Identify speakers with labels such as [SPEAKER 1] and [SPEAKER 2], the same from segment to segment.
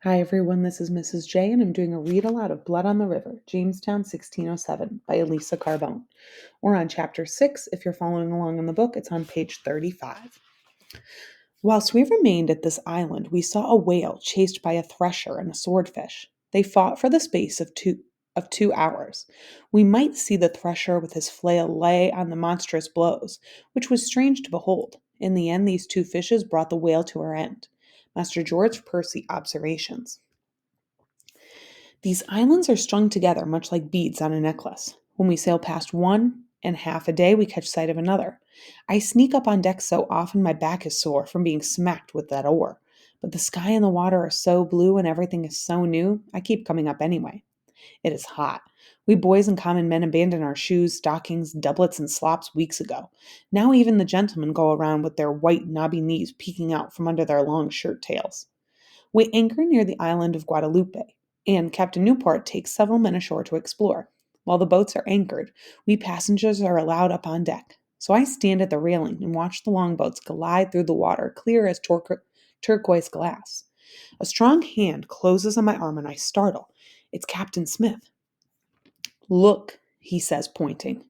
[SPEAKER 1] Hi everyone, this is Mrs. J, and I'm doing a read aloud of Blood on the River, Jamestown, 1607, by Elisa Carbone. We're on chapter 6. If you're following along in the book, it's on page 35. Whilst we remained at this island, we saw a whale chased by a thresher and a swordfish. They fought for the space of 2 hours. We might see the thresher with his flail lay on the monstrous blows, which was strange to behold. In the end, these two fishes brought the whale to her end. Master George Percy Observations. These islands are strung together much like beads on a necklace. When we sail past one and half a day, we catch sight of another. I sneak up on deck so often my back is sore from being smacked with that oar. But the sky and the water are so blue and everything is so new, I keep coming up anyway. It is hot. We boys and common men abandoned our shoes, stockings, doublets, and slops weeks ago. Now even the gentlemen go around with their white, knobby knees peeking out from under their long shirt tails. We anchor near the island of Guadalupe, and Captain Newport takes several men ashore to explore. While the boats are anchored, we passengers are allowed up on deck. So I stand at the railing and watch the longboats glide through the water clear as turquoise glass. A strong hand closes on my arm and I startle. It's Captain Smith. "Look," he says, pointing.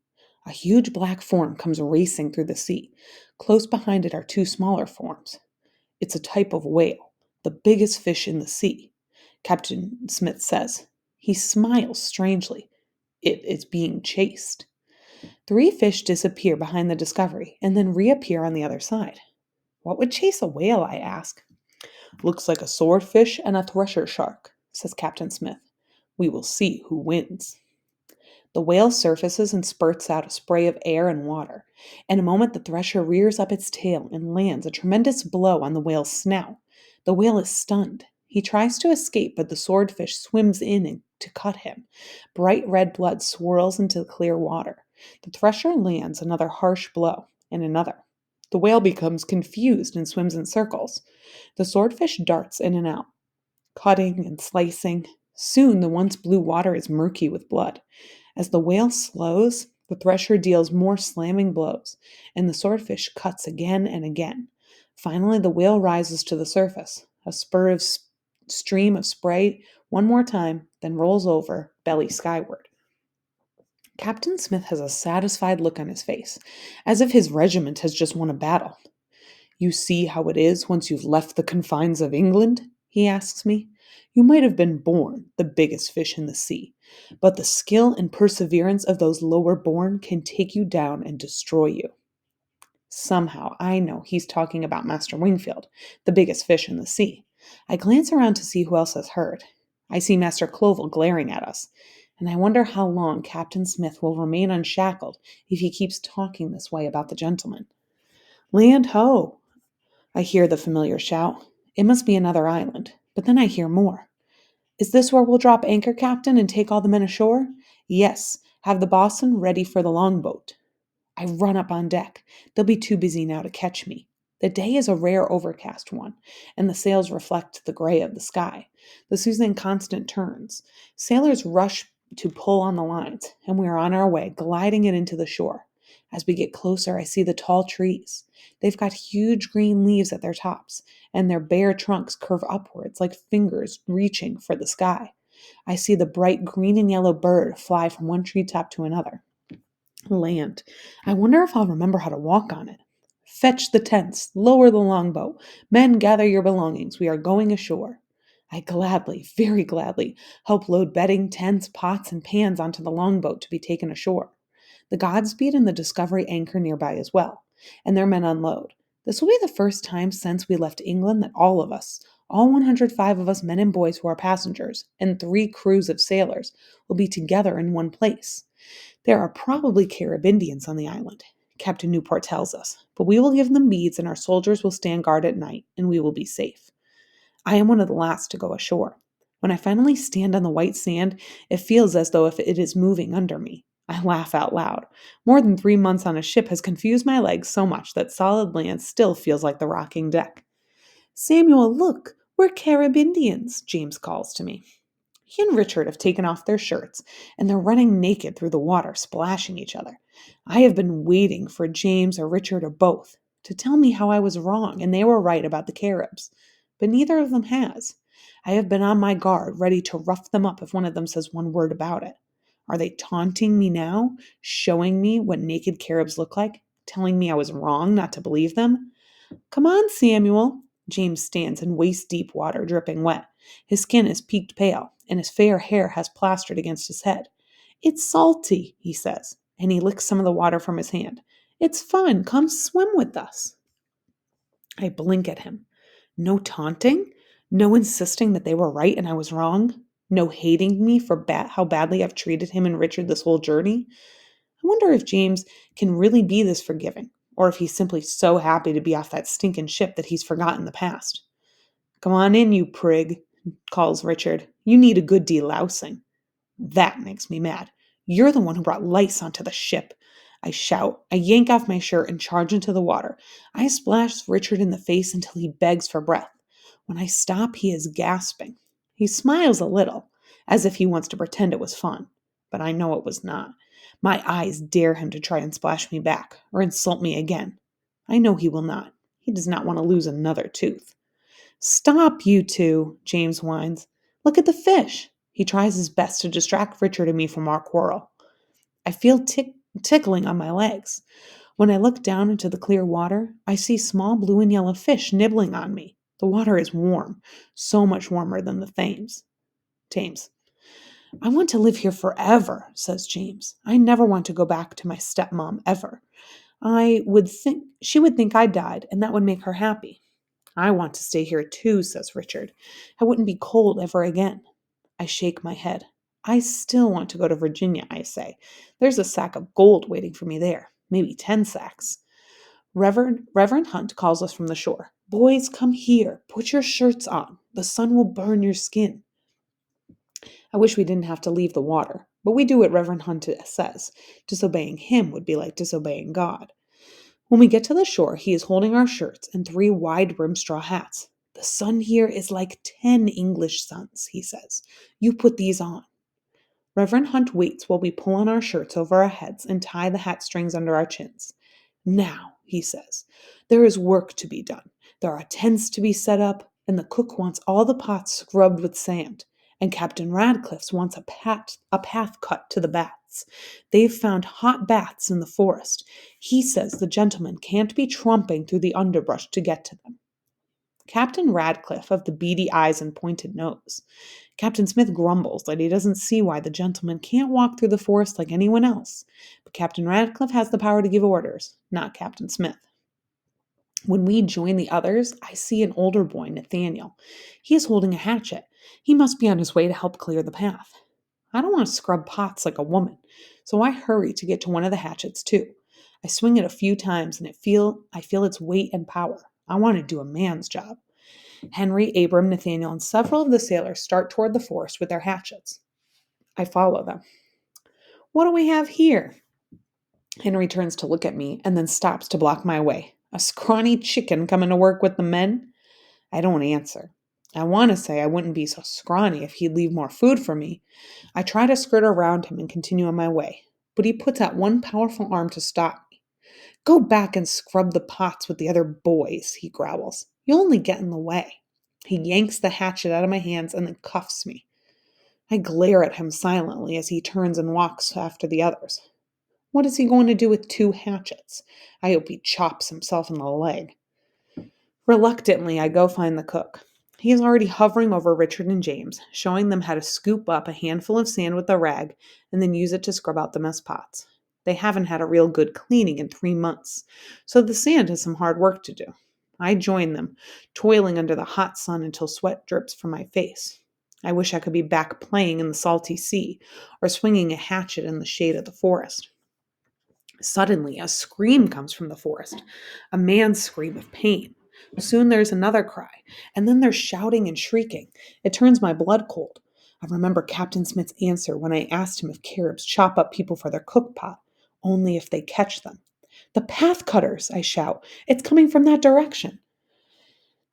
[SPEAKER 1] A huge black form comes racing through the sea. Close behind it are two smaller forms. It's a type of whale, the biggest fish in the sea, Captain Smith says. He smiles strangely. It is being chased. 3 fish disappear behind the Discovery and then reappear on the other side. What would chase a whale, I ask. "Looks like a swordfish and a thresher shark," says Captain Smith. "We will see who wins." The whale surfaces and spurts out a spray of air and water. In a moment, the thresher rears up its tail and lands a tremendous blow on the whale's snout. The whale is stunned. He tries to escape, but the swordfish swims in to cut him. Bright red blood swirls into the clear water. The thresher lands another harsh blow, and another. The whale becomes confused and swims in circles. The swordfish darts in and out, cutting and slicing. Soon the once blue water is murky with blood. As the whale slows, the thresher deals more slamming blows, and the swordfish cuts again and again. Finally, the whale rises to the surface, a stream of spray one more time, then rolls over, belly skyward. Captain Smith has a satisfied look on his face, as if his regiment has just won a battle. "You see how it is once you've left the confines of England?" he asks me. "You might have been born the biggest fish in the sea, but the skill and perseverance of those lower born can take you down and destroy you." Somehow I know he's talking about Master Wingfield, the biggest fish in the sea. I glance around to see who else has heard. I see Master Clovel glaring at us, and I wonder how long Captain Smith will remain unshackled if he keeps talking this way about the gentleman. "Land ho!" I hear the familiar shout. It must be another island, but then I hear more. "Is this where we'll drop anchor, Captain, and take all the men ashore?" "Yes, have the bosun ready for the longboat." I run up on deck. They'll be too busy now to catch me. The day is a rare overcast one, and the sails reflect the gray of the sky. The Susan Constant turns. Sailors rush to pull on the lines, and we are on our way, gliding it into the shore. As we get closer, I see the tall trees. They've got huge green leaves at their tops, and their bare trunks curve upwards like fingers reaching for the sky. I see the bright green and yellow bird fly from one treetop to another. Land. I wonder if I'll remember how to walk on it. "Fetch the tents, lower the longboat. Men, gather your belongings. We are going ashore." I gladly, very gladly, help load bedding, tents, pots, and pans onto the longboat to be taken ashore. The Godspeed and the Discovery anchor nearby as well, and their men unload. This will be the first time since we left England that all of us, all 105 of us men and boys who are passengers, and 3 crews of sailors, will be together in one place. There are probably Carib Indians on the island, Captain Newport tells us, but we will give them beads and our soldiers will stand guard at night, and we will be safe. I am one of the last to go ashore. When I finally stand on the white sand, it feels as though if it is moving under me. I laugh out loud. More than 3 months on a ship has confused my legs so much that solid land still feels like the rocking deck. "Samuel, look, we're Carib Indians," James calls to me. He and Richard have taken off their shirts, and they're running naked through the water, splashing each other. I have been waiting for James or Richard or both to tell me how I was wrong and they were right about the Caribs, but neither of them has. I have been on my guard, ready to rough them up if one of them says one word about it. Are they taunting me now, showing me what naked Caribs look like, telling me I was wrong not to believe them? Come on, Samuel. James stands in waist-deep water, dripping wet. His skin is peaked pale, and his fair hair has plastered against his head. It's salty, he says, and he licks some of the water from his hand. It's fun. Come swim with us. I blink at him. No taunting? No insisting that they were right and I was wrong? No hating me for how badly I've treated him and Richard this whole journey? I wonder if James can really be this forgiving, or if he's simply so happy to be off that stinking ship that he's forgotten the past. Come on in, you prig, calls Richard. You need a good delousing. That makes me mad. You're the one who brought lice onto the ship. I shout. I yank off my shirt and charge into the water. I splash Richard in the face until he begs for breath. When I stop, he is gasping. He smiles a little, as if he wants to pretend it was fun, but I know it was not. My eyes dare him to try and splash me back, or insult me again. I know he will not. He does not want to lose another tooth. Stop, you two, James whines. Look at the fish. He tries his best to distract Richard and me from our quarrel. I feel tickling on my legs. When I look down into the clear water, I see small blue and yellow fish nibbling on me. The water is warm, so much warmer than the Thames. I want to live here forever, says James. I never want to go back to my stepmom ever. She would think I died, and that would make her happy. I want to stay here too, says Richard. I wouldn't be cold ever again. I shake my head. I still want to go to Virginia, I say. There's a sack of gold waiting for me there. Maybe 10 sacks. Reverend Hunt calls us from the shore. Boys, come here. Put your shirts on. The sun will burn your skin. I wish we didn't have to leave the water, but we do what Reverend Hunt says. Disobeying him would be like disobeying God. When we get to the shore, he is holding our shirts and 3 wide-brimmed straw hats. The sun here is like 10 English suns, he says. You put these on. Reverend Hunt waits while we pull on our shirts over our heads and tie the hat strings under our chins. Now, he says, there is work to be done. There are tents to be set up, and the cook wants all the pots scrubbed with sand, and Captain Radcliffe wants a path cut to the baths. They've found hot baths in the forest. He says the gentlemen can't be tromping through the underbrush to get to them. Captain Radcliffe of the beady eyes and pointed nose. Captain Smith grumbles that he doesn't see why the gentleman can't walk through the forest like anyone else, but Captain Radcliffe has the power to give orders, not Captain Smith. When we join the others, I see an older boy, Nathaniel. He is holding a hatchet. He must be on his way to help clear the path. I don't want to scrub pots like a woman, so I hurry to get to one of the hatchets too. I swing it a few times and I feel its weight and power. I want to do a man's job. Henry, Abram, Nathaniel, and several of the sailors start toward the forest with their hatchets. I follow them. What do we have here? Henry turns to look at me and then stops to block my way. A scrawny chicken coming to work with the men? I don't answer. I want to say I wouldn't be so scrawny if he'd leave more food for me. I try to skirt around him and continue on my way, but he puts out one powerful arm to stop me. Go back and scrub the pots with the other boys, he growls. You'll only get in the way. He yanks the hatchet out of my hands and then cuffs me. I glare at him silently as he turns and walks after the others. What is he going to do with 2 hatchets? I hope he chops himself in the leg. Reluctantly, I go find the cook. He is already hovering over Richard and James, showing them how to scoop up a handful of sand with a rag and then use it to scrub out the mess pots. They haven't had a real good cleaning in 3 months, so the sand has some hard work to do. I join them, toiling under the hot sun until sweat drips from my face. I wish I could be back playing in the salty sea or swinging a hatchet in the shade of the forest. Suddenly, a scream comes from the forest, a man's scream of pain. Soon there's another cry, and then there's shouting and shrieking. It turns my blood cold. I remember Captain Smith's answer when I asked him if Caribs chop up people for their cook pot, only if they catch them. The path cutters, I shout. It's coming from that direction.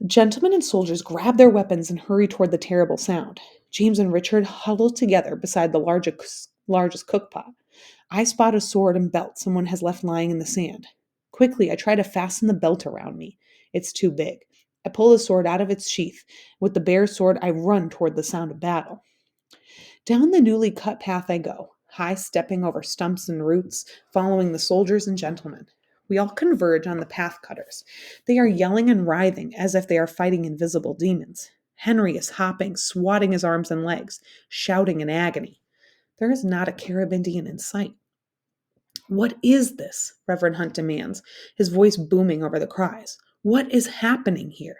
[SPEAKER 1] The gentlemen and soldiers grab their weapons and hurry toward the terrible sound. James and Richard huddle together beside the largest cook pot. I spot a sword and belt someone has left lying in the sand. Quickly, I try to fasten the belt around me. It's too big. I pull the sword out of its sheath. With the bare sword, I run toward the sound of battle. Down the newly cut path I go, high stepping over stumps and roots, following the soldiers and gentlemen. We all converge on the path cutters. They are yelling and writhing as if they are fighting invisible demons. Henry is hopping, swatting his arms and legs, shouting in agony. There is not a Carib Indian in sight. What is this? Reverend Hunt demands, his voice booming over the cries. What is happening here?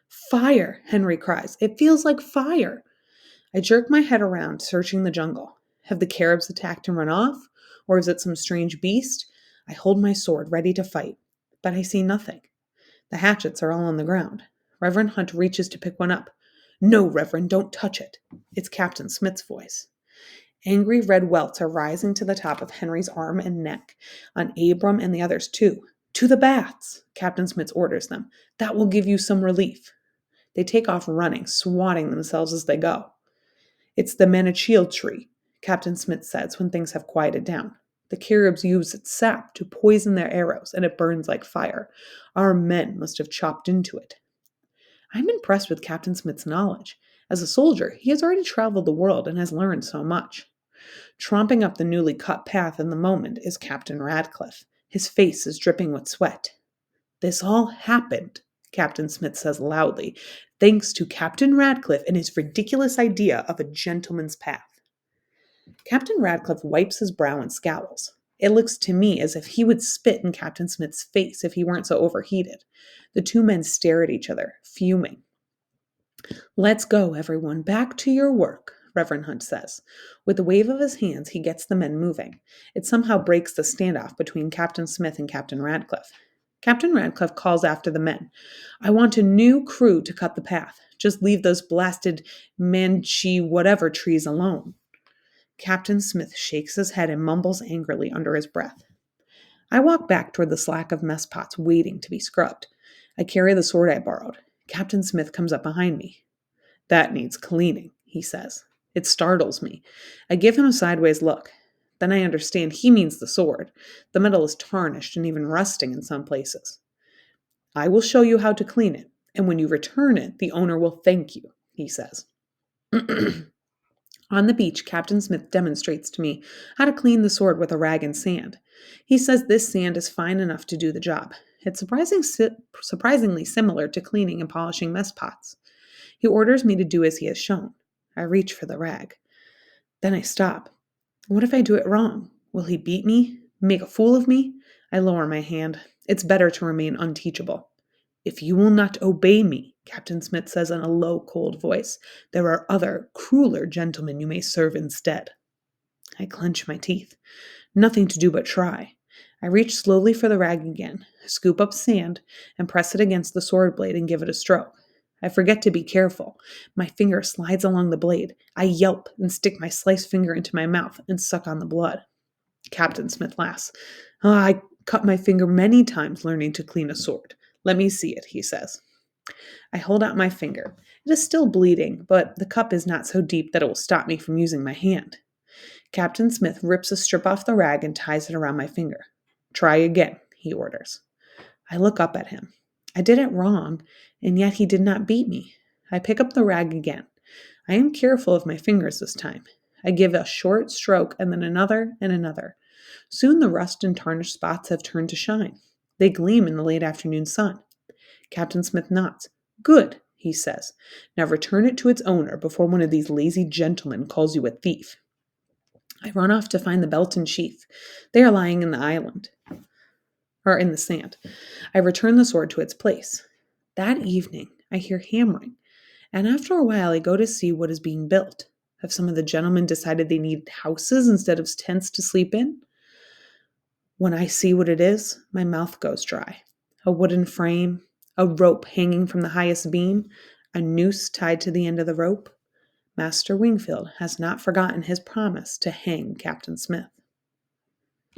[SPEAKER 1] Fire, Henry cries. It feels like fire. I jerk my head around, searching the jungle. Have the Caribs attacked and run off? Or is it some strange beast? I hold my sword, ready to fight, but I see nothing. The hatchets are all on the ground. Reverend Hunt reaches to pick one up. No, Reverend, don't touch it. It's Captain Smith's voice. Angry red welts are rising to the top of Henry's arm and neck, on Abram and the others too. To the baths, Captain Smith orders them. That will give you some relief. They take off running, swatting themselves as they go. It's the Manichil tree, Captain Smith says when things have quieted down. The Caribs use its sap to poison their arrows, and it burns like fire. Our men must have chopped into it. I'm impressed with Captain Smith's knowledge. As a soldier, he has already traveled the world and has learned so much. Tromping up the newly cut path in the moment is Captain Radcliffe. His face is dripping with sweat. This all happened, Captain Smith says loudly, thanks to Captain Radcliffe and his ridiculous idea of a gentleman's path. Captain Radcliffe wipes his brow and scowls. It looks to me as if he would spit in Captain Smith's face if he weren't so overheated. The two men stare at each other, fuming. Let's go, everyone, back to your work, Reverend Hunt says. With a wave of his hands, he gets the men moving. It somehow breaks the standoff between Captain Smith and Captain Radcliffe. Captain Radcliffe calls after the men. I want a new crew to cut the path. Just leave those blasted Manchi whatever trees alone. Captain Smith shakes his head and mumbles angrily under his breath. I walk back toward the slack of mess pots waiting to be scrubbed. I carry the sword I borrowed. Captain Smith comes up behind me. That needs cleaning, he says. It startles me. I give him a sideways look. Then I understand he means the sword. The metal is tarnished and even rusting in some places. I will show you how to clean it, and when you return it, the owner will thank you, he says. On the beach, Captain Smith demonstrates to me how to clean the sword with a rag and sand. He says this sand is fine enough to do the job. It's surprisingly similar to cleaning and polishing mess pots. He orders me to do as he has shown. I reach for the rag. Then I stop. What if I do it wrong? Will he beat me? Make a fool of me? I lower my hand. It's better to remain unteachable. If you will not obey me, Captain Smith says in a low, cold voice, there are other, crueler gentlemen you may serve instead. I clench my teeth. Nothing to do but try. I reach slowly for the rag again, scoop up sand, and press it against the sword blade and give it a stroke. I forget to be careful. My finger slides along the blade. I yelp and stick my sliced finger into my mouth and suck on the blood. Captain Smith laughs. I cut my finger many times learning to clean a sword. Let me see it, he says. I hold out my finger. It is still bleeding, but the cup is not so deep that it will stop me from using my hand. Captain Smith rips a strip off the rag and ties it around my finger. Try again, he orders. I look up at him. I did it wrong, and yet he did not beat me. I pick up the rag again. I am careful of my fingers this time. I give a short stroke and then another and another. Soon the rust and tarnished spots have turned to shine. They gleam in the late afternoon sun. Captain Smith nods. Good, he says. Now return it to its owner before one of these lazy gentlemen calls you a thief. I run off to find the belt and sheath. They are lying in the sand. I return the sword to its place. That evening, I hear hammering, and after a while I go to see what is being built. Have some of the gentlemen decided they need houses instead of tents to sleep in? When I see what it is, my mouth goes dry. A wooden frame, a rope hanging from the highest beam, a noose tied to the end of the rope. Master Wingfield has not forgotten his promise to hang Captain Smith.